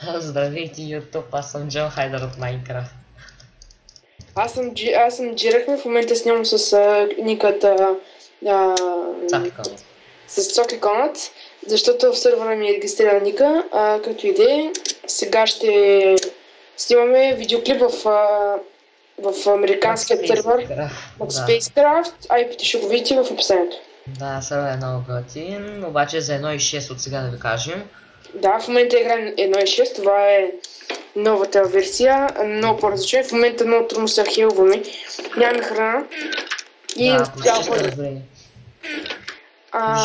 Здравейте, YouTube, аз съм Джон Хайдър от Майнкрафт. Аз съм Джирахме, в момента снимам с никата Цапикъл. с Цокиконът, защото в сървъра ми е регистрирана ника, като идея. Сега ще снимаме видеоклип в американския сървър от Spacecraft, IP-то ще го видите в описанието. Да, сървър е много готин, обаче за 1.6 от сега да ви кажем. Да, в момента играем 1.6, това е новата версия, много по-различна. В момента много трудно се хелваме, нямаме храна. И да, почти сте разбрани.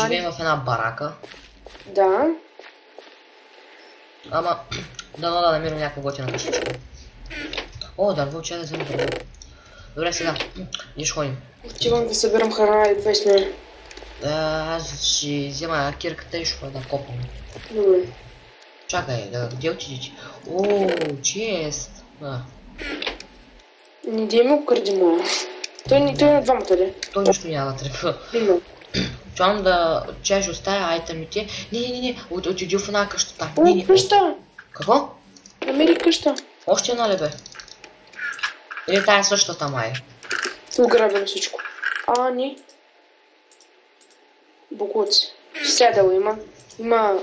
Живеем в една барака. Да. Ама, дано да намерим някаква готина къщичка. О, дърво, че да взема дърво. Добре, сега, ние ще ходим. Отивам да събирам храна и 20 минути. Аз ще взема кирката и ще ходя да копам. Добре. Чакай, где отидете? О, чест! Не дай му кради моя. Той на двамата ли? Той нищо няма да трябва. Чувам да ще оставя айтемите. Не, отиди в една къща там. О, къща! Какво? Намери къща. Още една ли бе? Или тая същата май? Ограбим всичко. Не. Богуци. Сядала има...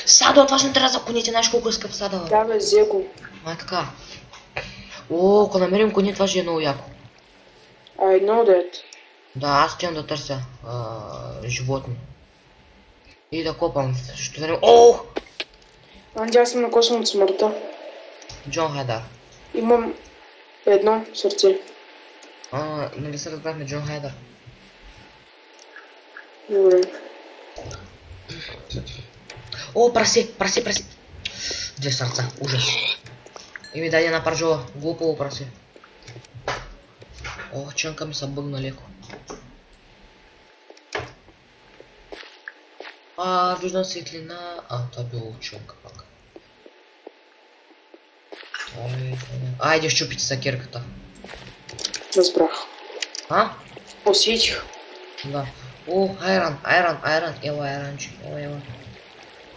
Садъл, това ще не трябва да законите, знаеш колко е скъп садъл. Да бе, взе го. Май така. О, ако намерим кони, това ще е много яко. I know that. Да, аз отивам да търся животни. И да копам. Ще верим. О! Аз съм накосан от смъртта. Джон Хайдар. Имам едно сърце. Нали се разбрахме Джон Хайдар? Добре. О, прасе! Две сърца, ужас. И ми даде една паржола, глупаво прасе. О, чънка ми се бъгна леко. Виждам светлина. Това е било чънка пак. Айде щупите са кирката. Разбрах. Усетих. Да. О, айран. Ела, айранче. Ела.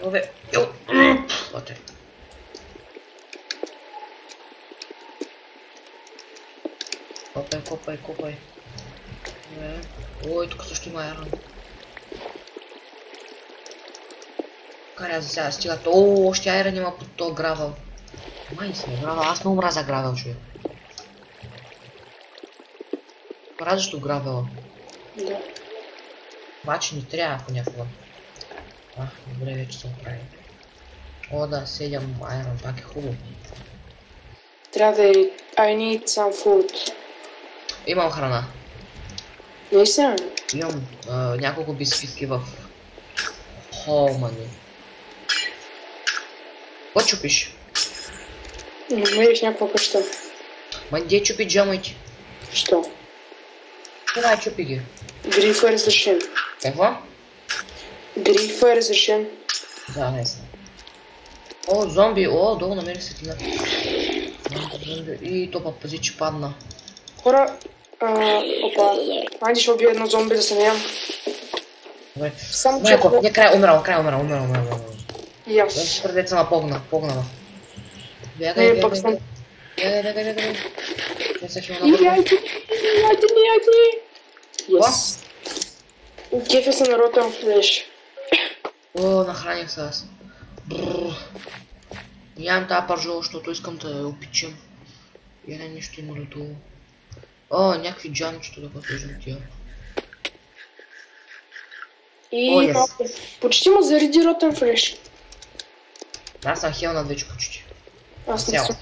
Обе. Вот е. Копай. Ой, тук също има айран. Каря за сега стигат. О, още айран има под то гравел. Май си гравел, аз много мразя гравел, човек. Мразиш гравела? Да. Обаче ни трябва понякога. Добре, вече съм правил. О, да, 7 айрон, пак е хубаво. Трябва да е... I need some food. Имам храна. Наистина? Имам няколко бисквитки в Холмани. Какво чупиш? Намерих някаква къща. Ма де чупи джамайте? Що? Това чупи ги. Грифа е разрешен. Какво? Грифа е разрешен. Да, наистина. О, зомби! О, долу намерих светлина. И то пази, че падна. Хора... Опа. Айде ще убия едно зомби да се не ям. Добре. Само че... Майко, не, край умрал. И аз. Сърдеца на погнала. Бягай. Бягай. Не се чува много. Айде. Yes. Кефе се на Rotten Flash. О, нахраних се аз. Нямам тази пържола, защото искам да я опичам. И нещо има долу. О, някакви джамчета да вътежим тия. И почти му зареди Rotten Flash. Аз съм хелнат вече почти. Аз не съм.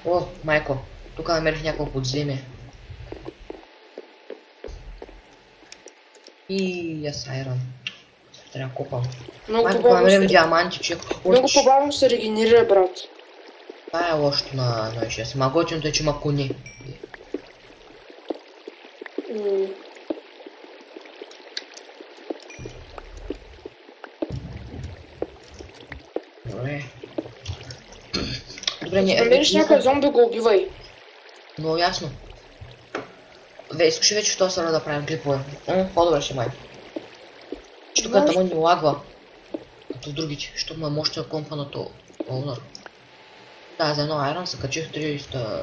О, майко, тук намерих някакво подземие. И аз айрон. Трябва да копам. Майко, намерим диаманти, че... Много по-бавно се регенерира, брат. Това е лошото на 1.6. Ма готиното е, че има кони. Добре. Добре, не... Намериш някакъв зомби, го убивай. Много ясно. Искаш вече в този сървър да правим клипове. По-добре ще май. Тук тъмън ни лагва. Като в другите, защото ме мощния компа на то. Да, за едно Iron се качих 300...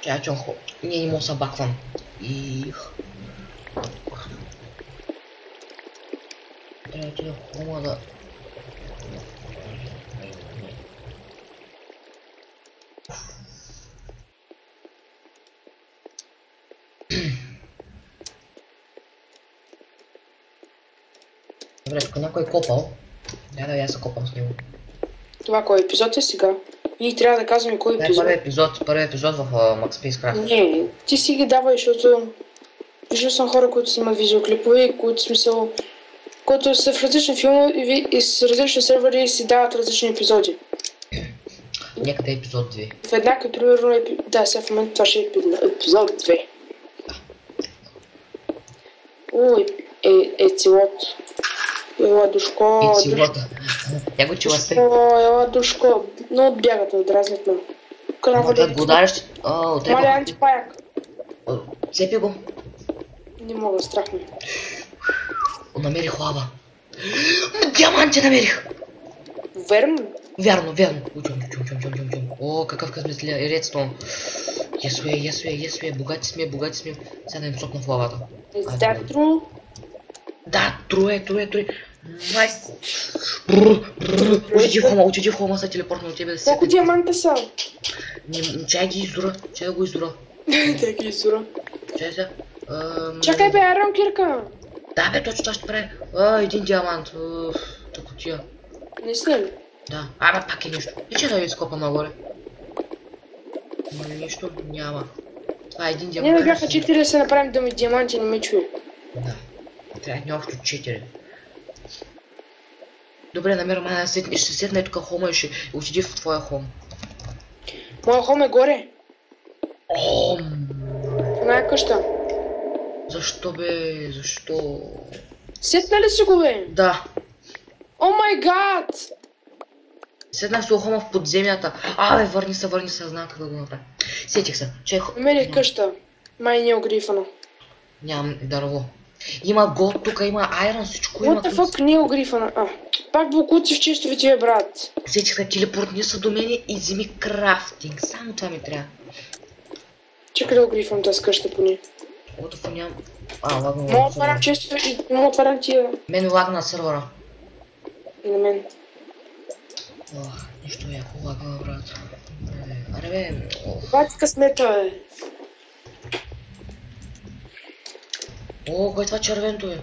Чая, че не мога се баквам. Трябва ти да хома да... Добре, тук някой е копал. Да, я се копам с него. Това кой епизод е сега? И трябва да казваме кой епизод. Първи епизод в Max Payne Craft. Не, ти си ги давай, защото виждал съм хора, които снимат видеоклипове, които смисъл, които са в различни филми и с различни сервери и си дават различни епизоди. Някъде епизод 2. В еднакъв, примерно, да, сега в момента това ще е епизод 2. О, Ецилот. Ела Душко. Ецилот. Я го чула сте. Ела Душко. Но отбягат ме, дразнят ме. Крава да го удариш. Маля антипаяк. Цепи го. Не мога, страх ми. Намерих лава. Диаманти намерих. Верно? Вярно. Учим. О, какъв късмет редстон. Yes, богати сме. Сега да им сопна в лавата. Is that true? Да, трue. Найс. Отиди в хома, са телепортна от тебе да си. Колко диаманта са? Чай ги издура. Чай го издура. Те ги издура. Чай сега. Чакай бе, Арон Кирка. Да бе, точно това ще прави. Един диамант. Тако тия. Наистина ли? Да. Абе, пак е нищо. И че да ви скопа нагоре. Нищо няма. Това е един диамант. Ние да бяха 4 да се направим да ми диаманти не ме чуе. Да. Трябва ни общо 4. Добре, намерям една ще се седна и тук хома и ще отиди в твоя хом. Моя хом е горе. Ом. В една къща. Защо бе? Защо? Сетна ли си го бе? Да. О май гад! Седнах си хома в подземята. Абе, върни се, знам как да го направя. Сетих се. Намерих къща. Май не е огрифана. Нямам дърво. Има голд тук, има айрон, всичко има. What the fuck, не е огрифана. Пак блокуци в честовите, брат. Сетих се, телепортни са до мене и вземи крафтинг. Само това ми трябва. Чакай да огрифам тази къща поне. Отофо нямам. Лагна. Мога отварям честове и мога отварям тия. Мен лагна на сервера. И на мен. Нищо яко лагна, брат. Аре бе. Бати късмета, бе. О, кой е това червенто е?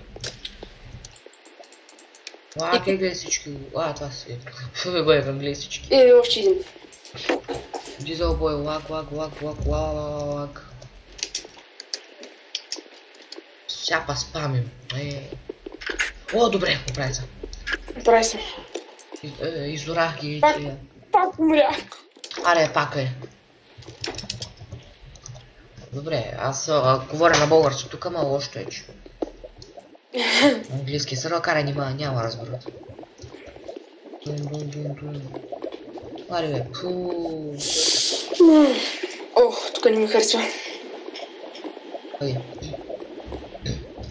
Как гледай всички? Това си. Гледам, гледай всички. Още един. Дизел бой, лаг. Сега спамим. О, добре, оправи се. Оправи се. Изорах ги. Пак умрях. Аре, пак е. Добре, аз говоря на български тук, ама лошо е, че. Английски сервер кара няма разберат. Аре бе, Ох, тук не ми харесва.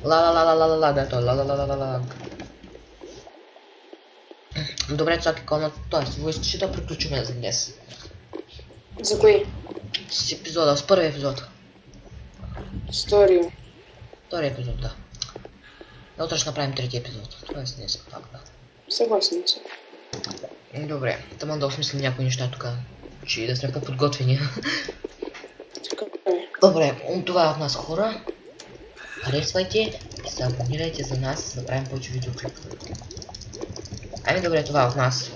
Да, той ла. Добре, чакай комната, т.е. ще да приключим за днес. За кой? С епизода, с първи епизод. Втори епизод, да. Утре ще направим трети епизод. Това е днес, пак да. Съгласен съм. Добре, тъмън да осмислим някои неща тук, че да сме по-подготвени. Добре, това е от нас, хора. Харесвайте и се абонирайте за нас, да правим повече видеоклипове. Ами добре, това е от нас.